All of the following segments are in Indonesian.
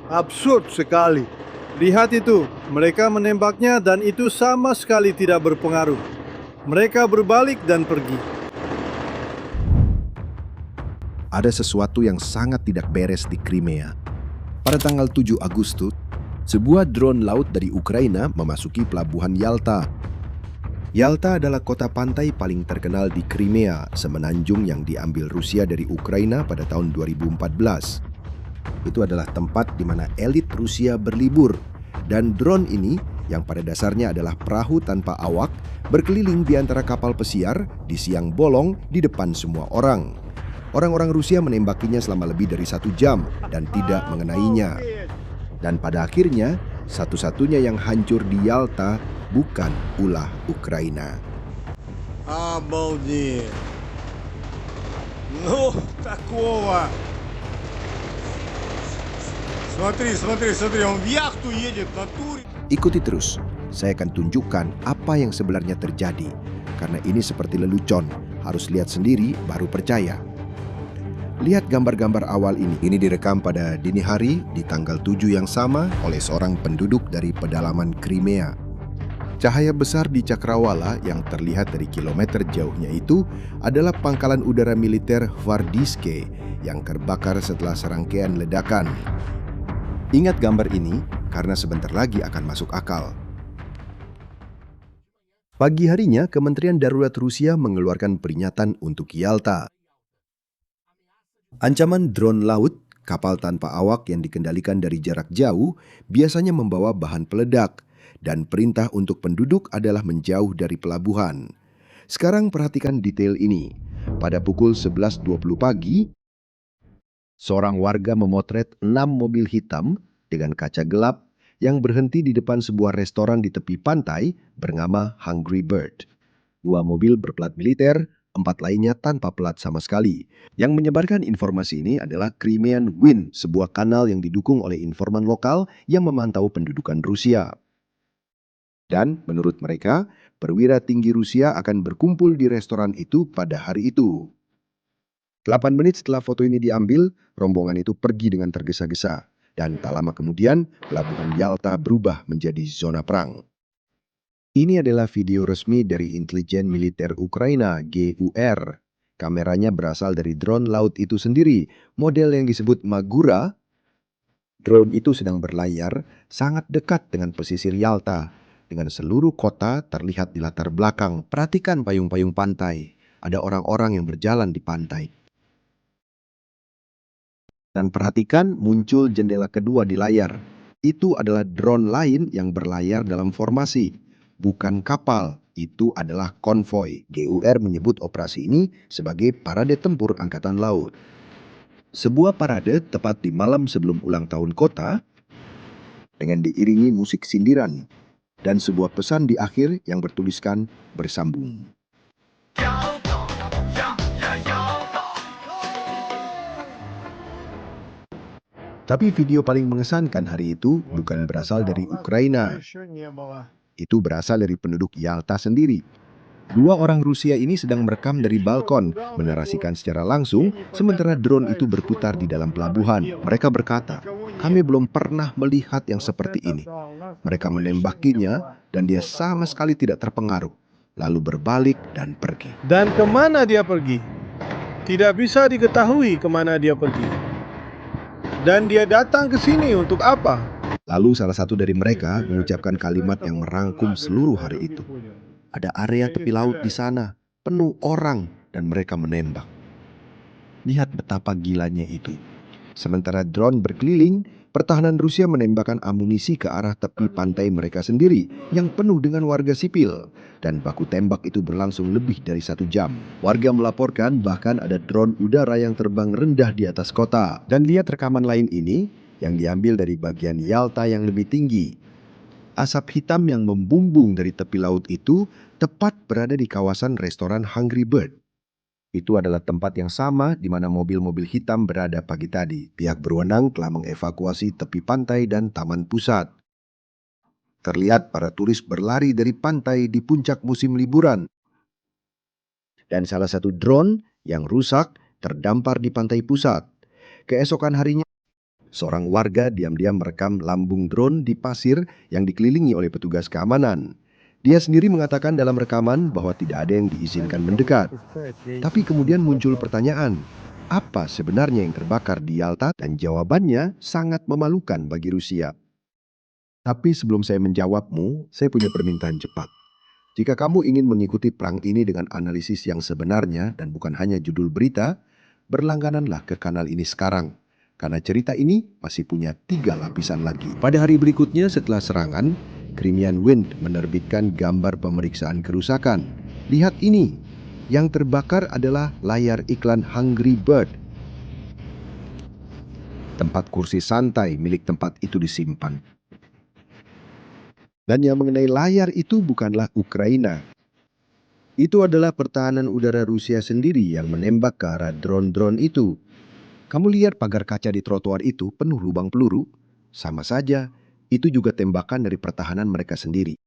Absurd sekali. Lihat itu, mereka menembaknya dan itu sama sekali tidak berpengaruh. Mereka berbalik dan pergi. Ada sesuatu yang sangat tidak beres di Crimea. Pada tanggal 7 Agustus, sebuah drone laut dari Ukraina memasuki pelabuhan Yalta. Yalta adalah kota pantai paling terkenal di Crimea, semenanjung yang diambil Rusia dari Ukraina pada tahun 2014. Itu adalah tempat di mana elit Rusia berlibur, dan drone ini yang pada dasarnya adalah perahu tanpa awak berkeliling di antara kapal pesiar di siang bolong di depan semua orang. Orang-orang Rusia menembakinya selama lebih dari 1 jam dan tidak mengenainya. Dan pada akhirnya, satu-satunya yang hancur di Yalta bukan ulah Ukraina. Обалдеть. Ну, такого. Смотри, он в яхту едет в натуре. Ikuti terus, saya akan tunjukkan apa yang sebenarnya terjadi. Karena ini seperti lelucon, harus lihat sendiri baru percaya. Lihat gambar-gambar awal ini. Ini direkam pada dini hari di tanggal 7 yang sama oleh seorang penduduk dari pedalaman Crimea. Cahaya besar di Cakrawala yang terlihat dari kilometer jauhnya itu adalah pangkalan udara militer Vardiske yang terbakar setelah serangkaian ledakan. Ingat gambar ini karena sebentar lagi akan masuk akal. Pagi harinya, Kementerian Darurat Rusia mengeluarkan peringatan untuk Yalta. Ancaman drone laut, kapal tanpa awak yang dikendalikan dari jarak jauh, biasanya membawa bahan peledak, dan perintah untuk penduduk adalah menjauh dari pelabuhan. Sekarang perhatikan detail ini. Pada pukul 11.20 pagi, seorang warga memotret 6 mobil hitam dengan kaca gelap yang berhenti di depan sebuah restoran di tepi pantai bernama Hungry Bird. 2 mobil berplat militer, 4 lainnya tanpa plat sama sekali. Yang menyebarkan informasi ini adalah Crimean Wind, sebuah kanal yang didukung oleh informan lokal yang memantau pendudukan Rusia. Dan menurut mereka, perwira tinggi Rusia akan berkumpul di restoran itu pada hari itu. 8 menit setelah foto ini diambil, rombongan itu pergi dengan tergesa-gesa. Dan tak lama kemudian, pelabuhan Yalta berubah menjadi zona perang. Ini adalah video resmi dari intelijen militer Ukraina, GUR. Kameranya berasal dari drone laut itu sendiri, model yang disebut Magura. Drone itu sedang berlayar sangat dekat dengan pesisir Yalta, dengan seluruh kota terlihat di latar belakang. Perhatikan payung-payung pantai. Ada orang-orang yang berjalan di pantai. Dan perhatikan muncul jendela kedua di layar. Itu adalah drone lain yang berlayar dalam formasi. Bukan kapal, itu adalah konvoi. GUR menyebut operasi ini sebagai parade tempur Angkatan Laut. Sebuah parade tepat di malam sebelum ulang tahun kota dengan diiringi musik sindiran dan sebuah pesan di akhir yang bertuliskan bersambung. Tapi video paling mengesankan hari itu bukan berasal dari Ukraina. Itu berasal dari penduduk Yalta sendiri. 2 orang Rusia ini sedang merekam dari balkon, menarasikan secara langsung, sementara drone itu berputar di dalam pelabuhan. Mereka berkata, "Kami belum pernah melihat yang seperti ini." Mereka menembakinya dan dia sama sekali tidak terpengaruh, lalu berbalik dan pergi. Dan kemana dia pergi? Tidak bisa diketahui kemana dia pergi. Dan dia datang ke sini untuk apa? Lalu salah satu dari mereka mengucapkan kalimat yang merangkum seluruh hari itu. Ada area tepi laut di sana, penuh orang, dan mereka menembak. Lihat betapa gilanya itu. Sementara drone berkeliling, pertahanan Rusia menembakkan amunisi ke arah tepi pantai mereka sendiri yang penuh dengan warga sipil. Dan baku tembak itu berlangsung lebih dari 1 jam. Warga melaporkan bahkan ada drone udara yang terbang rendah di atas kota. Dan lihat rekaman lain ini yang diambil dari bagian Yalta yang lebih tinggi. Asap hitam yang membumbung dari tepi laut itu tepat berada di kawasan restoran Hungry Bird. Itu adalah tempat yang sama di mana mobil-mobil hitam berada pagi tadi. Pihak berwenang telah mengevakuasi tepi pantai dan taman pusat. Terlihat para turis berlari dari pantai di puncak musim liburan. Dan salah satu drone yang rusak terdampar di pantai pusat. Keesokan harinya, seorang warga diam-diam merekam lambung drone di pasir yang dikelilingi oleh petugas keamanan. Dia sendiri mengatakan dalam rekaman bahwa tidak ada yang diizinkan mendekat. Tapi kemudian muncul pertanyaan, apa sebenarnya yang terbakar di Yalta? Dan jawabannya sangat memalukan bagi Rusia. Tapi sebelum saya menjawabmu, saya punya permintaan cepat. Jika kamu ingin mengikuti perang ini dengan analisis yang sebenarnya dan bukan hanya judul berita, berlanggananlah ke kanal ini sekarang. Karena cerita ini masih punya 3 lapisan lagi. Pada hari berikutnya setelah serangan, Crimean Wind menerbitkan gambar pemeriksaan kerusakan. Lihat ini, yang terbakar adalah layar iklan Hungry Bird. Tempat kursi santai milik tempat itu disimpan. Dan yang mengenai layar itu bukanlah Ukraina. Itu adalah pertahanan udara Rusia sendiri yang menembak ke arah drone-drone itu. Kamu lihat pagar kaca di trotoar itu penuh lubang peluru? Sama saja, itu juga tembakan dari pertahanan mereka sendiri.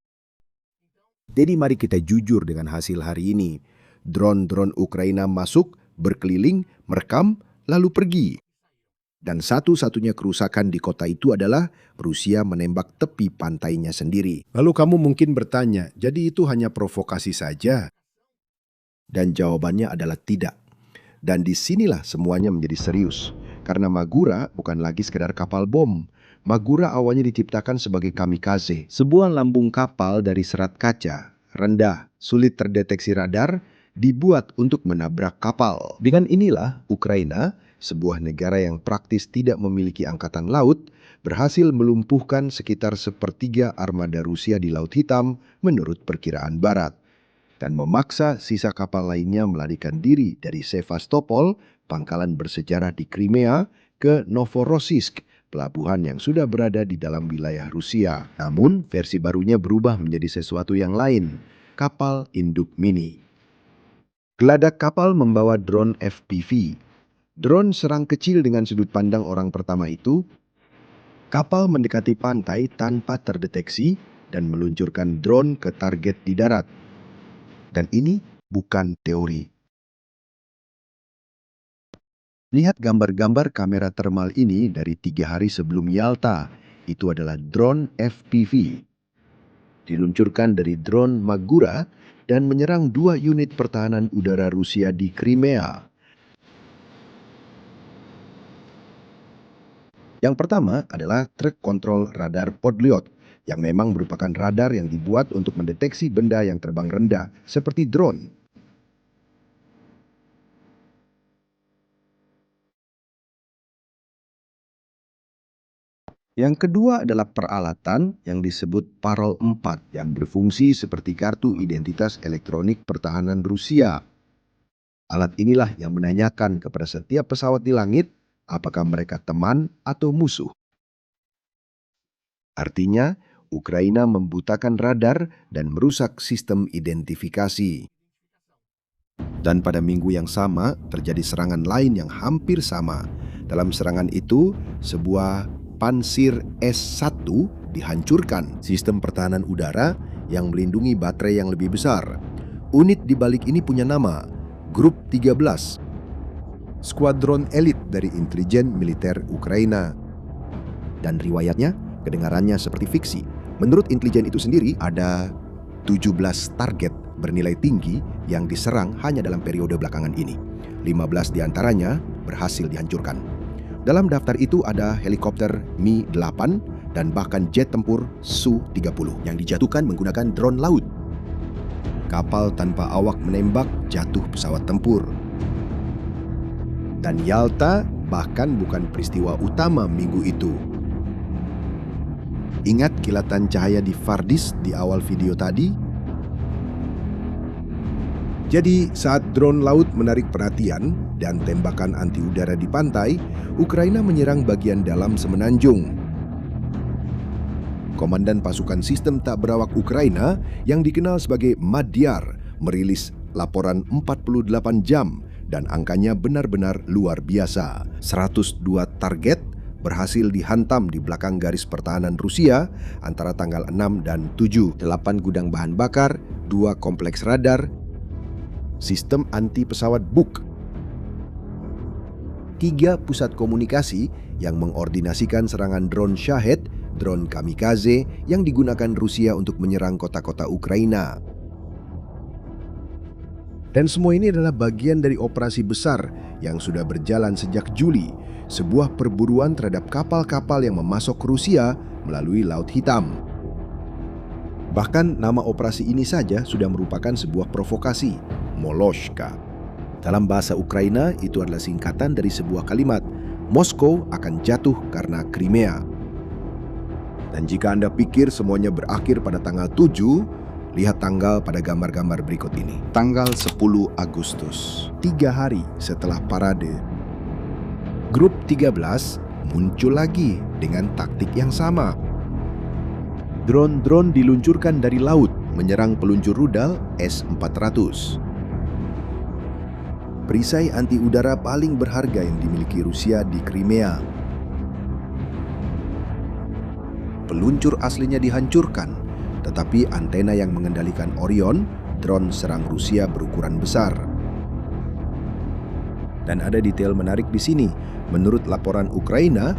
Jadi mari kita jujur dengan hasil hari ini. Drone-drone Ukraina masuk, berkeliling, merekam, lalu pergi. Dan satu-satunya kerusakan di kota itu adalah Rusia menembak tepi pantainya sendiri. Lalu kamu mungkin bertanya, jadi itu hanya provokasi saja? Dan jawabannya adalah tidak. Dan disinilah semuanya menjadi serius. Karena Magura bukan lagi sekedar kapal bom. Magura awalnya diciptakan sebagai kamikaze. Sebuah lambung kapal dari serat kaca, rendah, sulit terdeteksi radar, dibuat untuk menabrak kapal. Dengan inilah Ukraina, sebuah negara yang praktis tidak memiliki angkatan laut, berhasil melumpuhkan sekitar sepertiga armada Rusia di Laut Hitam menurut perkiraan Barat. Dan memaksa sisa kapal lainnya melarikan diri dari Sevastopol, pangkalan bersejarah di Crimea, ke Novorossiysk, pelabuhan yang sudah berada di dalam wilayah Rusia. Namun, versi barunya berubah menjadi sesuatu yang lain, kapal induk mini. Geladak kapal membawa drone FPV. Drone serang kecil dengan sudut pandang orang pertama itu, kapal mendekati pantai tanpa terdeteksi dan meluncurkan drone ke target di darat. Dan ini bukan teori. Lihat gambar-gambar kamera termal ini dari 3 hari sebelum Yalta. Itu adalah drone FPV. Diluncurkan dari drone Magura dan menyerang 2 unit pertahanan udara Rusia di Crimea. Yang pertama adalah truk kontrol radar Podlyot, yang memang merupakan radar yang dibuat untuk mendeteksi benda yang terbang rendah, seperti drone. Yang kedua adalah peralatan yang disebut Parol 4, yang berfungsi seperti kartu identitas elektronik pertahanan Rusia. Alat inilah yang menanyakan kepada setiap pesawat di langit, apakah mereka teman atau musuh. Artinya, Ukraina membutakan radar dan merusak sistem identifikasi. Dan pada minggu yang sama, terjadi serangan lain yang hampir sama. Dalam serangan itu, sebuah Pansir S-1 dihancurkan, sistem pertahanan udara yang melindungi baterai yang lebih besar. Unit di balik ini punya nama, Grup 13. Skuadron elit dari intelijen militer Ukraina. Dan riwayatnya, kedengarannya seperti fiksi. Menurut intelijen itu sendiri, ada 17 target bernilai tinggi yang diserang hanya dalam periode belakangan ini. 15 diantaranya berhasil dihancurkan. Dalam daftar itu ada helikopter Mi-8 dan bahkan jet tempur Su-30 yang dijatuhkan menggunakan drone laut. Kapal tanpa awak menembak jatuh pesawat tempur. Dan Yalta bahkan bukan peristiwa utama minggu itu. Ingat kilatan cahaya di Fardis di awal video tadi? Jadi saat drone laut menarik perhatian dan tembakan anti udara di pantai, Ukraina menyerang bagian dalam semenanjung. Komandan pasukan sistem tak berawak Ukraina yang dikenal sebagai Madyar merilis laporan 48 jam dan angkanya benar-benar luar biasa. 102 target berhasil dihantam di belakang garis pertahanan Rusia antara tanggal 6 dan 7. 8 gudang bahan bakar, 2 kompleks radar, sistem anti pesawat Buk. 3 pusat komunikasi yang mengordinasikan serangan drone Shahed, drone kamikaze yang digunakan Rusia untuk menyerang kota-kota Ukraina. Dan semua ini adalah bagian dari operasi besar yang sudah berjalan sejak Juli, sebuah perburuan terhadap kapal-kapal yang memasok Rusia melalui Laut Hitam. Bahkan nama operasi ini saja sudah merupakan sebuah provokasi, Moloshka. Dalam bahasa Ukraina itu adalah singkatan dari sebuah kalimat, Moskow akan jatuh karena Crimea. Dan jika Anda pikir semuanya berakhir pada tanggal 7, lihat tanggal pada gambar-gambar berikut ini. Tanggal 10 Agustus, 3 hari setelah parade. Grup 13 muncul lagi dengan taktik yang sama. Drone-drone diluncurkan dari laut menyerang peluncur rudal S-400. Perisai anti udara paling berharga yang dimiliki Rusia di Crimea. Peluncur aslinya dihancurkan, tetapi antena yang mengendalikan Orion, drone serang Rusia berukuran besar. Dan ada detail menarik di sini. Menurut laporan Ukraina,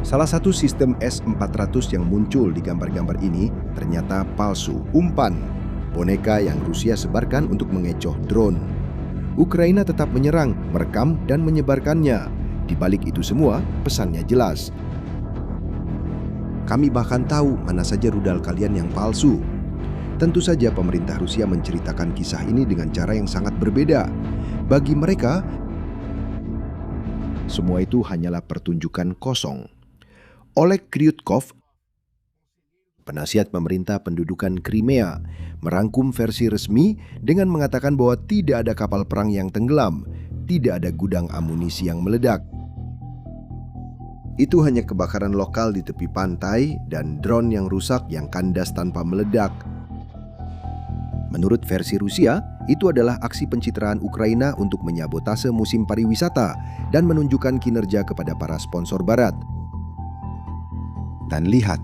salah satu sistem S-400 yang muncul di gambar-gambar ini ternyata palsu, umpan, boneka yang Rusia sebarkan untuk mengecoh drone. Ukraina tetap menyerang, merekam, dan menyebarkannya. Di balik itu semua, pesannya jelas. Kami bahkan tahu mana saja rudal kalian yang palsu. Tentu saja pemerintah Rusia menceritakan kisah ini dengan cara yang sangat berbeda. Bagi mereka, semua itu hanyalah pertunjukan kosong. Oleg Kryutkov, penasihat pemerintah pendudukan Crimea, merangkum versi resmi dengan mengatakan bahwa tidak ada kapal perang yang tenggelam, tidak ada gudang amunisi yang meledak. Itu hanya kebakaran lokal di tepi pantai dan drone yang rusak yang kandas tanpa meledak. Menurut versi Rusia, itu adalah aksi pencitraan Ukraina untuk menyabotase musim pariwisata dan menunjukkan kinerja kepada para sponsor barat. Dan lihat,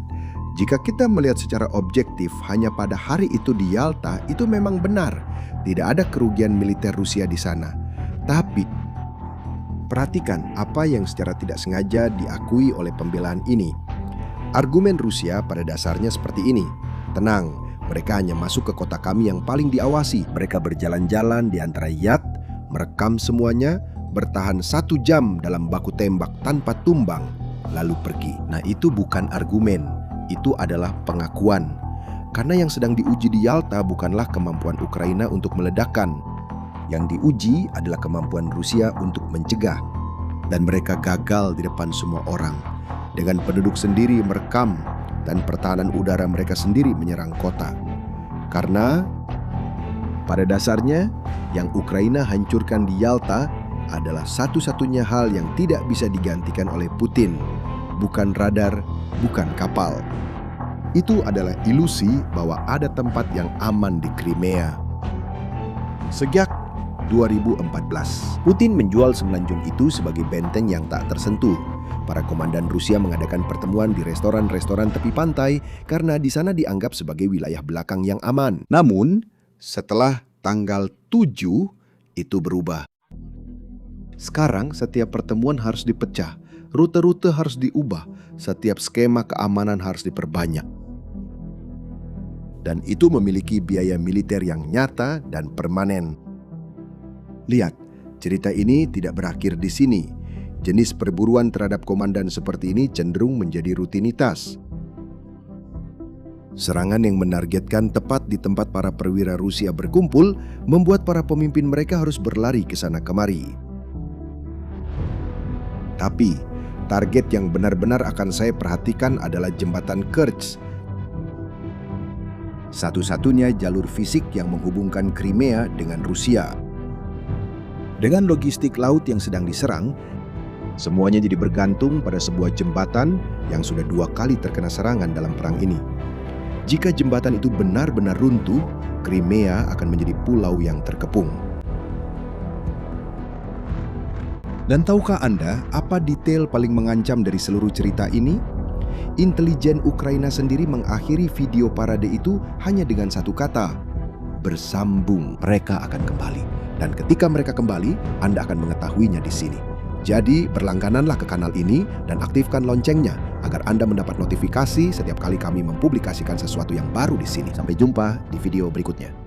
jika kita melihat secara objektif hanya pada hari itu di Yalta, itu memang benar. Tidak ada kerugian militer Rusia di sana. Tapi perhatikan apa yang secara tidak sengaja diakui oleh pembelaan ini. Argumen Rusia pada dasarnya seperti ini. Tenang, mereka hanya masuk ke kota kami yang paling diawasi. Mereka berjalan-jalan di antara yacht, merekam semuanya, bertahan 1 jam dalam baku tembak tanpa tumbang, lalu pergi. Nah, itu bukan argumen, itu adalah pengakuan. Karena yang sedang diuji di Yalta bukanlah kemampuan Ukraina untuk meledakkan. Yang diuji adalah kemampuan Rusia untuk mencegah. Dan mereka gagal di depan semua orang. Dengan penduduk sendiri merekam dan pertahanan udara mereka sendiri menyerang kota. Karena pada dasarnya yang Ukraina hancurkan di Yalta adalah satu-satunya hal yang tidak bisa digantikan oleh Putin. Bukan radar, bukan kapal. Itu adalah ilusi bahwa ada tempat yang aman di Crimea. Sejak 2014, Putin menjual semenanjung itu sebagai benteng yang tak tersentuh. Para komandan Rusia mengadakan pertemuan di restoran-restoran tepi pantai karena di sana dianggap sebagai wilayah belakang yang aman. Namun, setelah tanggal 7, itu berubah. Sekarang setiap pertemuan harus dipecah, rute-rute harus diubah, setiap skema keamanan harus diperbanyak. Dan itu memiliki biaya militer yang nyata dan permanen. Lihat, cerita ini tidak berakhir di sini. Jenis perburuan terhadap komandan seperti ini cenderung menjadi rutinitas. Serangan yang menargetkan tepat di tempat para perwira Rusia berkumpul membuat para pemimpin mereka harus berlari ke sana kemari. Tapi, target yang benar-benar akan saya perhatikan adalah jembatan Kerch. Satu-satunya jalur fisik yang menghubungkan Crimea dengan Rusia. Dengan logistik laut yang sedang diserang, semuanya jadi bergantung pada sebuah jembatan yang sudah 2 kali terkena serangan dalam perang ini. Jika jembatan itu benar-benar runtuh, Crimea akan menjadi pulau yang terkepung. Dan tahukah Anda apa detail paling mengancam dari seluruh cerita ini? Intelijen Ukraina sendiri mengakhiri video parade itu hanya dengan satu kata, bersambung. Mereka akan kembali. Dan ketika mereka kembali, Anda akan mengetahuinya di sini. Jadi berlanggananlah ke kanal ini dan aktifkan loncengnya agar Anda mendapat notifikasi setiap kali kami mempublikasikan sesuatu yang baru di sini. Sampai jumpa di video berikutnya.